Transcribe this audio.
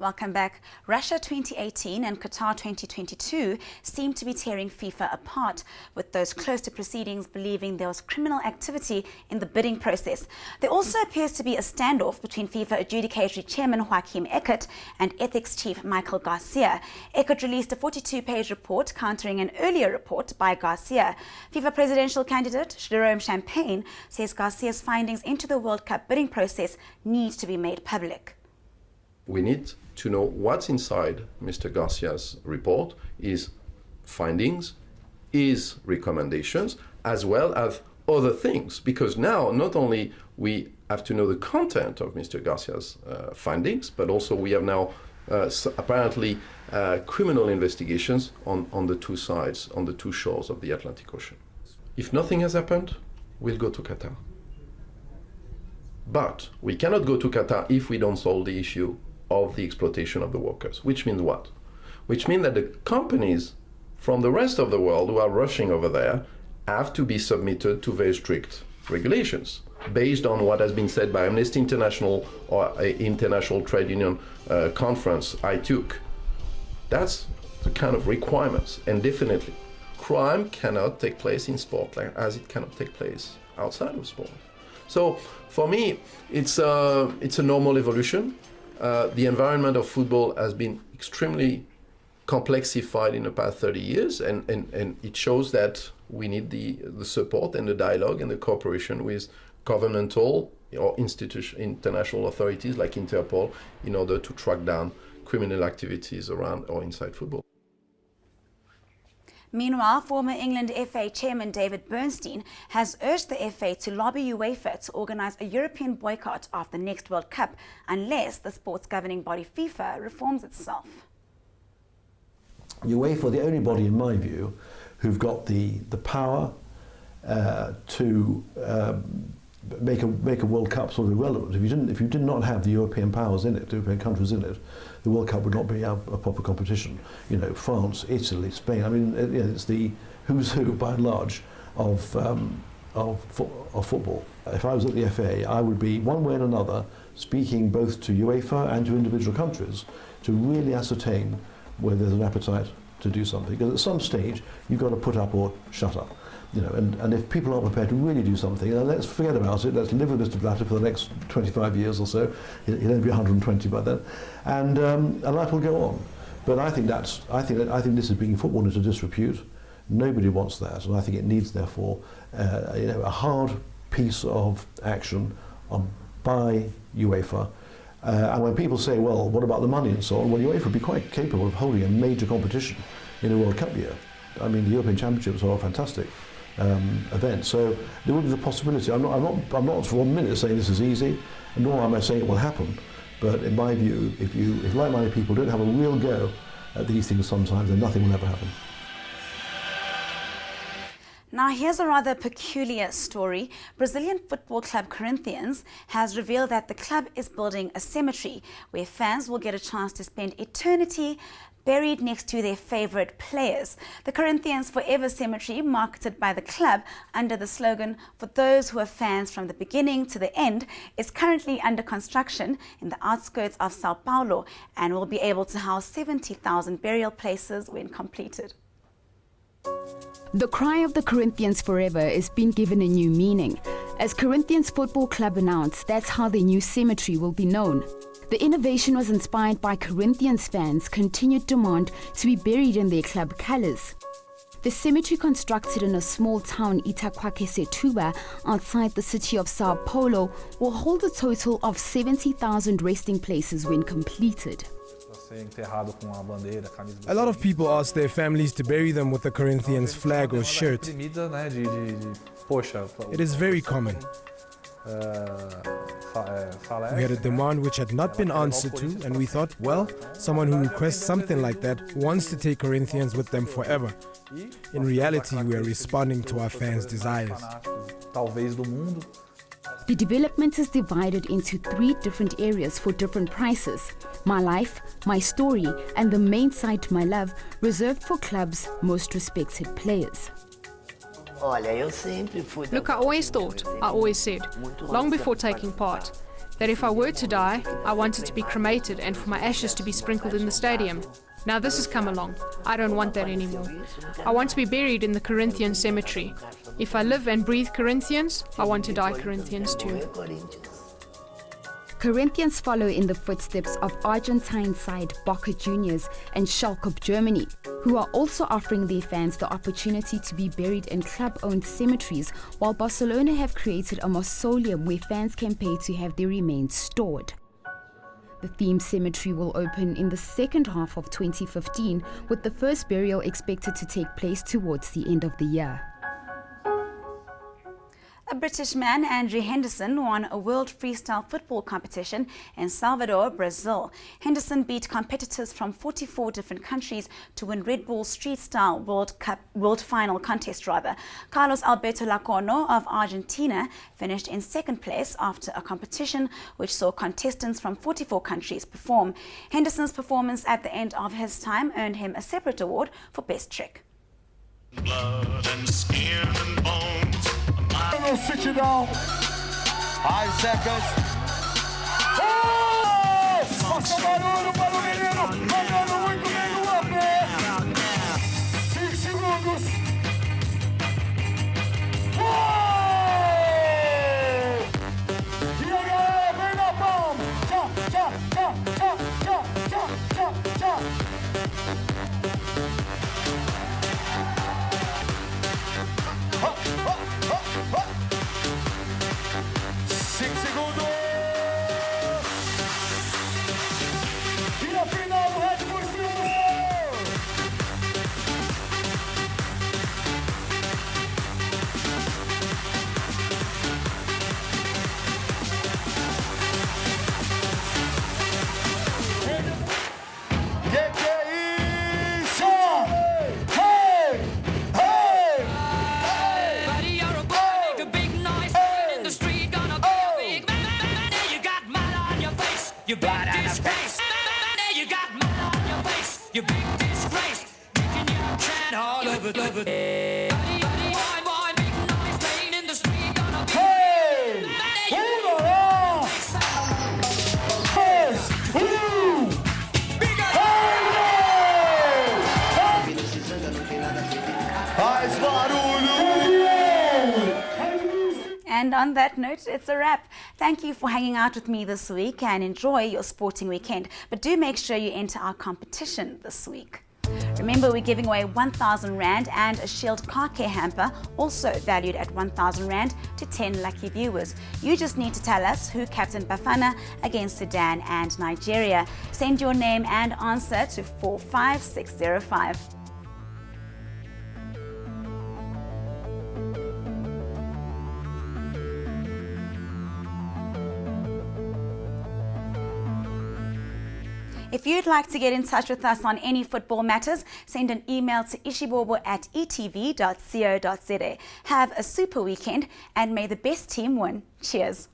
Welcome back. Russia 2018 and Qatar 2022 seem to be tearing FIFA apart, with those close to proceedings believing there was criminal activity in the bidding process. There also appears to be a standoff between FIFA adjudicatory chairman Joachim Eckert and ethics chief Michael Garcia. Eckert released a 42-page report countering an earlier report by Garcia. FIFA presidential candidate Jerome Champagne says Garcia's findings into the World Cup bidding process need to be made public. We need to know what's inside Mr. Garcia's report, his findings, his recommendations, as well as other things. Because now not only we have to know the content of Mr. Garcia's findings, but also we have now apparently criminal investigations on the two sides, on the two shores of the Atlantic Ocean. If nothing has happened, we'll go to Qatar. But we cannot go to Qatar if we don't solve the issue of the exploitation of the workers. Which means what? Which means that the companies from the rest of the world who are rushing over there have to be submitted to very strict regulations based on what has been said by Amnesty International or an International Trade Union conference I took. That's the kind of requirements, and definitely crime cannot take place in sport as it cannot take place outside of sport. So for me, it's a normal evolution. The environment of football has been extremely complexified in the past 30 years, and it shows that we need the support and the dialogue and the cooperation with governmental or international authorities like Interpol in order to track down criminal activities around or inside football. Meanwhile, former England FA chairman David Bernstein has urged the FA to lobby UEFA to organise a European boycott of the next World Cup unless the sports governing body FIFA reforms itself. UEFA are the only body, in my view, who've got the power to make a World Cup sort of irrelevant. If you did not have the European powers in it, the European countries in it, the World Cup would not be a proper competition. You know, France, Italy, Spain. I mean, it's the who's who by and large of football. If I was at the FA, I would be one way and another speaking both to UEFA and to individual countries to really ascertain whether there's an appetite to do something. Because at some stage, you've got to put up or shut up. You know, and if people aren't prepared to really do something, let's forget about it. Let's live with Mr. Blatter for the next 25 years or so. He'll only be 120 by then, and life will go on. But I think this is bringing football into disrepute. Nobody wants that, and I think it needs, therefore, a hard piece of action by UEFA. And when people say, well, what about the money and so on? Well, UEFA would be quite capable of holding a major competition in a World Cup year. I mean, the European Championships are a fantastic event, so there would be the possibility. I'm not for 1 minute saying this is easy, nor am I saying it will happen. But in my view, if like-minded people don't have a real go at these things sometimes, then nothing will ever happen. Now here's a rather peculiar story. Brazilian football club Corinthians has revealed that the club is building a cemetery where fans will get a chance to spend eternity buried next to their favourite players. The Corinthians Forever Cemetery, marketed by the club under the slogan "For those who are fans from the beginning to the end," is currently under construction in the outskirts of Sao Paulo and will be able to house 70,000 burial places when completed. The cry of the Corinthians Forever is being given a new meaning. As Corinthians Football Club announced, that's how their new cemetery will be known. The innovation was inspired by Corinthians fans' continued demand to be buried in their club colours. The cemetery, constructed in a small town, Itaquaquecetuba, outside the city of Sao Paulo, will hold a total of 70,000 resting places when completed. A lot of people ask their families to bury them with the Corinthians flag or shirt. It is very common. We had a demand which had not been answered to, and we thought, well, someone who requests something like that wants to take Corinthians with them forever. In reality, we are responding to our fans' desires. The development is divided into 3 different areas for different prices: My Life, My Story, and the main site, My Love, reserved for club's most respected players. Look, I always said, long before taking part, that if I were to die, I wanted to be cremated and for my ashes to be sprinkled in the stadium. Now this has come along. I don't want that anymore. I want to be buried in the Corinthian cemetery. If I live and breathe Corinthians, I want to die Corinthians too. Corinthians follow in the footsteps of Argentine side Boca Juniors and Schalke of Germany, who are also offering their fans the opportunity to be buried in club-owned cemeteries, while Barcelona have created a mausoleum where fans can pay to have their remains stored. The themed cemetery will open in the second half of 2015, with the first burial expected to take place towards the end of the year. A British man, Andrew Henderson, won a world freestyle football competition in Salvador, Brazil. Henderson beat competitors from 44 different countries to win Red Bull Street Style World Final contest. Carlos Alberto Lacorno of Argentina finished in second place after a competition which saw contestants from 44 countries perform. Henderson's performance at the end of his time earned him a separate award for Best Trick. Blood and skin and bones. I'm gonna sit you down. 5 seconds. Oh! Faça barulho para o menino. Mandando muito bem no pé. 5 segundos. Oh! E a galera vem na palma. Tchau, tchau, tchau, tchau, tchau, tchau, tchau, tchau. You big disgrace. You got mud on your face. You big disgrace. Making you trend all over. Boy, big noise playing in the street. Gonna be hey! And on that note, it's a wrap. Thank you for hanging out with me this week and enjoy your sporting weekend. But do make sure you enter our competition this week. Remember, we're giving away 1,000 Rand and a Shield car care hamper, also valued at 1,000 Rand, to 10 lucky viewers. You just need to tell us who captained Bafana against Sudan and Nigeria. Send your name and answer to 45605. If you'd like to get in touch with us on any football matters, send an email to eShibobo@etv.co.za. Have a super weekend and may the best team win. Cheers.